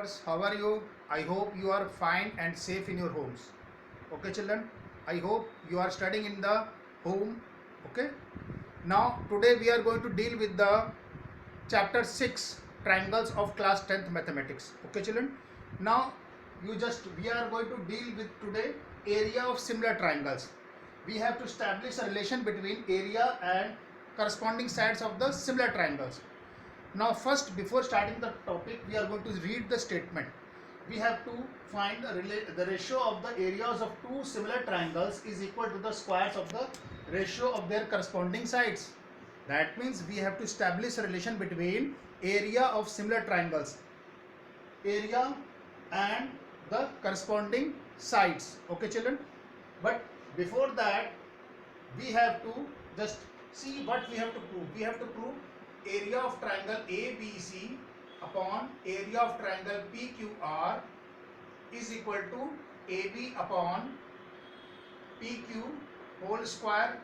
viewers, how are you? I hope you are fine and safe in your homes. Okay, children. I hope you are studying in the home. Okay. Now, today we are going to deal with the chapter 6 triangles of class 10th mathematics. Okay, children. Now, we are going to deal with today area of similar triangles. We have to establish a relation between area and corresponding sides of the similar triangles. Now first, before starting the topic, we are going to read the statement. We have to find the ratio of the areas of two similar triangles is equal to the squares of the ratio of their corresponding sides. That means we have to establish a relation between area of similar triangles, area and the corresponding sides. Okay, children. But before that, we have to just see what we have to prove. We have to prove area of triangle ABC upon area of triangle PQR is equal to AB upon PQ whole square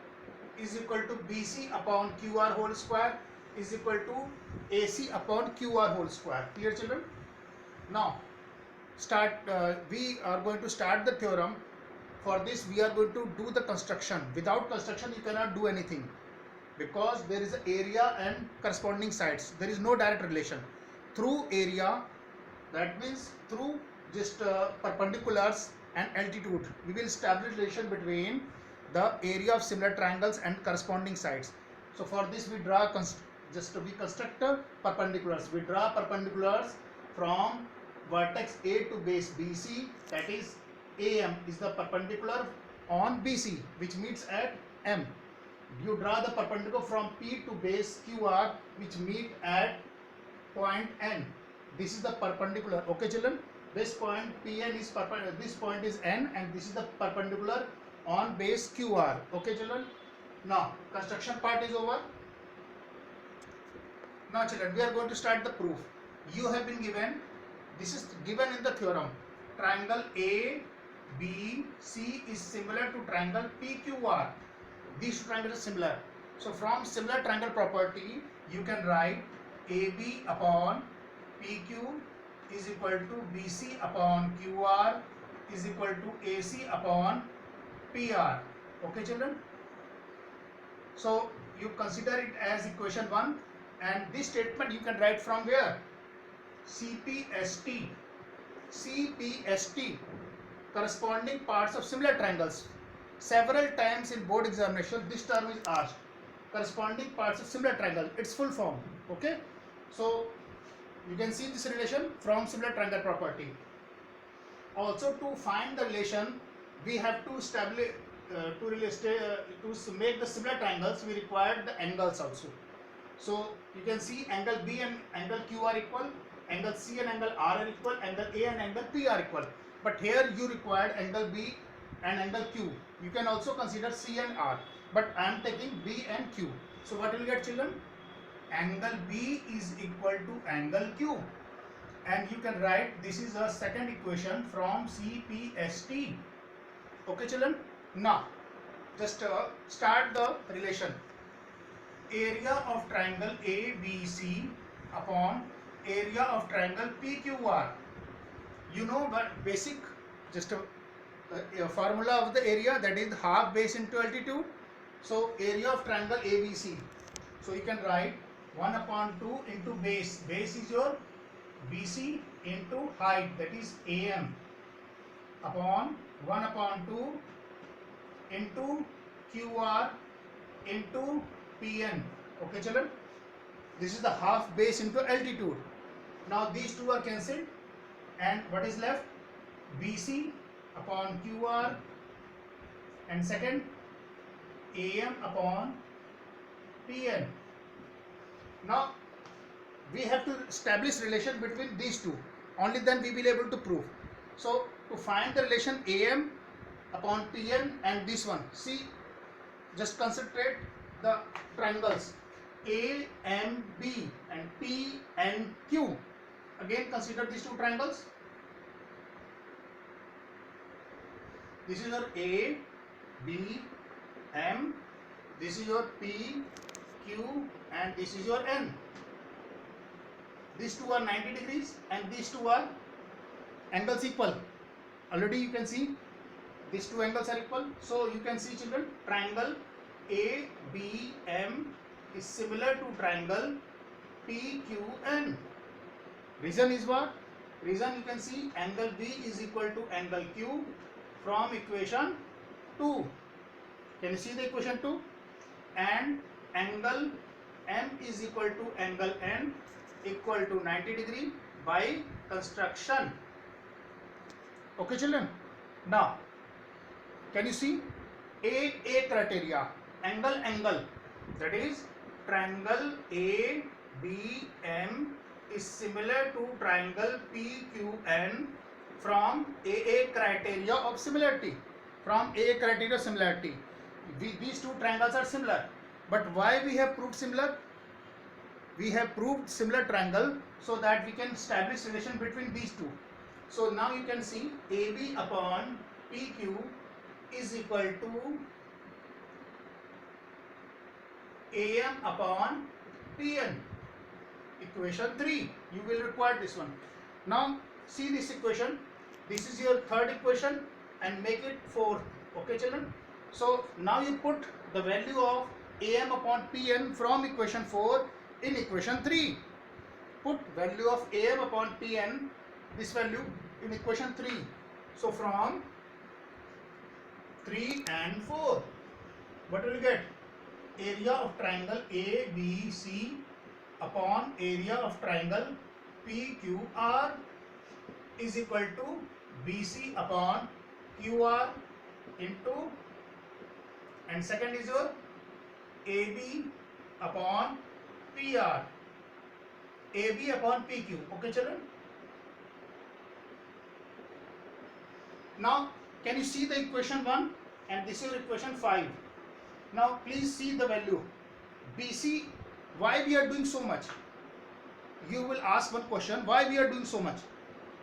is equal to BC upon QR whole square is equal to AC upon QR whole square. Clear, children? Now we are going to start the theorem. For this we are going to do the construction. Without construction you cannot do anything, because there is area and corresponding sides. There is no direct relation. Through area, that means through just perpendiculars and altitude, we will establish relation between the area of similar triangles and corresponding sides. So for this we construct perpendiculars. We draw perpendiculars from vertex A to base BC, that is AM is the perpendicular on BC which meets at M. You draw the perpendicular from P to base QR which meet at point N. This is the perpendicular. Okay, children. This point PN is perpendicular. This point is N, and this is the perpendicular on base QR. Okay, children. Now construction part is over. Now, children, we are going to start the proof. You have been given. This is given in the theorem. Triangle ABC is similar to triangle PQR. These two triangles are similar. So from similar triangle property, you can write AB upon PQ is equal to BC upon QR is equal to AC upon PR. Okay, children? So you consider it as equation 1, and this statement you can write from where? CPST. CPST, corresponding parts of similar triangles. Several times in board examination this term is asked. Corresponding parts of similar triangle, its full form. Okay, so you can see this relation from similar triangle property. Also, to find the relation, we have to establish to make the similar triangles, we require the angles also. So you can see angle B and angle Q are equal, angle C and angle R are equal, angle A and angle P are equal. But here you required angle B and angle Q. You can also consider C and R, but I am taking B and Q. So what will you get, children? Angle B is equal to angle Q, and you can write this is a second equation from CPST. Okay, children. Now just start the relation. Area of triangle ABC upon area of triangle PQR. You know what basic just a formula of the area, that is half base into altitude. So area of triangle ABC. So you can write 1 upon 2 into base. Base is your BC into height, that is AM, upon 1 upon 2 into QR into PN. Okay, children. This is the half base into altitude. Now these two are cancelled, and what is left? BC upon QR, and second AM upon PN. Now we have to establish relation between these two. Only then we will be able to prove. So to find the relation AM upon PN and this one, see, just concentrate the triangles AMB and PNQ. Again consider these two triangles. This is your A, B, M. This is your P, Q, and this is your N. These two are 90 degrees and these two are angles equal. Already you can see these two angles are equal. So you can see, children, triangle ABM is similar to triangle PQN. Reason is what? Reason you can see angle B is equal to angle Q from equation 2. Can you see the equation 2? And angle M is equal to angle N equal to 90 degree by construction. Okay, children. Now, can you see A criteria? Angle. That is triangle ABM is similar to triangle PQN from AA criteria of similarity. From AA criteria of similarity. These two triangles are similar. But why we have proved similar? We have proved similar triangle so that we can establish relation between these two. So now you can see AB upon PQ is equal to AM upon PN. Equation 3. You will require this one. Now see this equation. This is your third equation and make it 4. Okay, children. So now you put the value of AM upon PN from equation 4 in equation 3. Put value of AM upon PN, this value, in equation 3. So from 3 and 4, what will you get? Area of triangle ABC upon area of triangle PQR is equal to BC upon QR into, and second is your AB upon PR. AB upon PQ. Okay, children. Now can you see the equation 1 and this is equation 5. Now please see the value BC. Why we are doing so much? You will ask one question, why we are doing so much?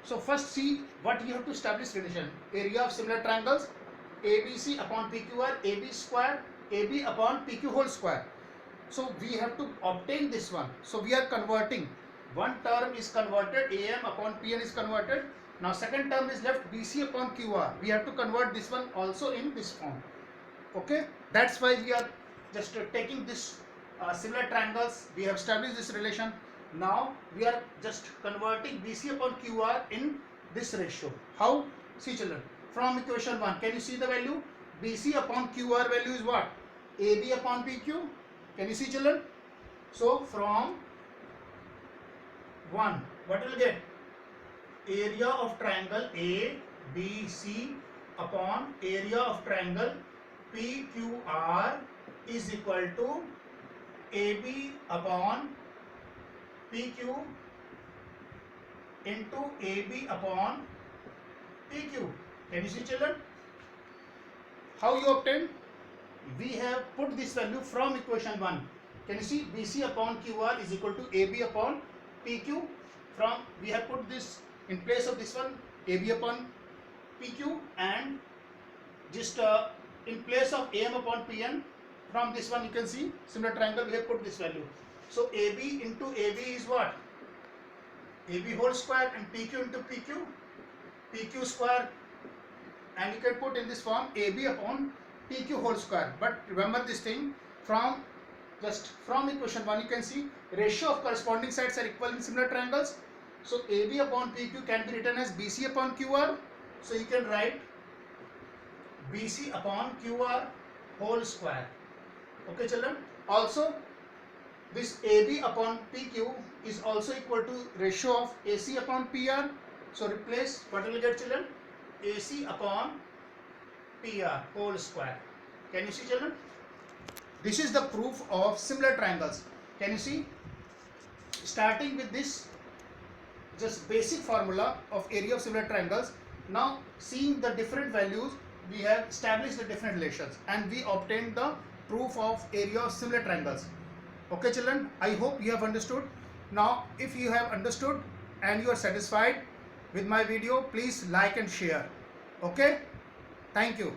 So first see what you have to establish relation. Area of similar triangles ABC upon PQR, AB square, AB upon PQ whole square. So we have to obtain this one. So we are converting. One term is converted, AM upon PN is converted. Now second term is left, BC upon QR. We have to convert this one also in this form. Okay, that's why we are just taking this similar triangles. We have established this relation. Now we are just converting BC upon QR in this ratio. How? See, children, from equation 1, can you see the value? BC upon QR value is what? AB upon PQ. Can you see, children? So from 1, what will you get? Area of triangle ABC upon area of triangle PQR is equal to AB upon PQ into AB upon PQ. Can you see, children? How you obtain? We have put this value from equation 1. Can you see? BC upon QR is equal to AB upon PQ. From we have put this in place of this one, AB upon PQ, and just in place of AM upon PN, from this one you can see similar triangle we have put this value. So AB into AB is what? AB whole square, and PQ into PQ, PQ square, and you can put in this form AB upon PQ whole square. But remember this thing, from just from equation 1 you can see ratio of corresponding sides are equal in similar triangles. So AB upon PQ can be written as BC upon QR. So you can write BC upon QR whole square. Okay, children. Also this AB upon PQ is also equal to ratio of AC upon PR. So replace, what will you get, children? AC upon PR whole square. Can you see, children? This is the proof of similar triangles. Can you see? Starting with this just basic formula of area of similar triangles. Now seeing the different values, we have established the different relations and we obtained the proof of area of similar triangles. Okay, children, I hope you have understood. Now if you have understood and you are satisfied with my video, please like and share. Okay, thank you.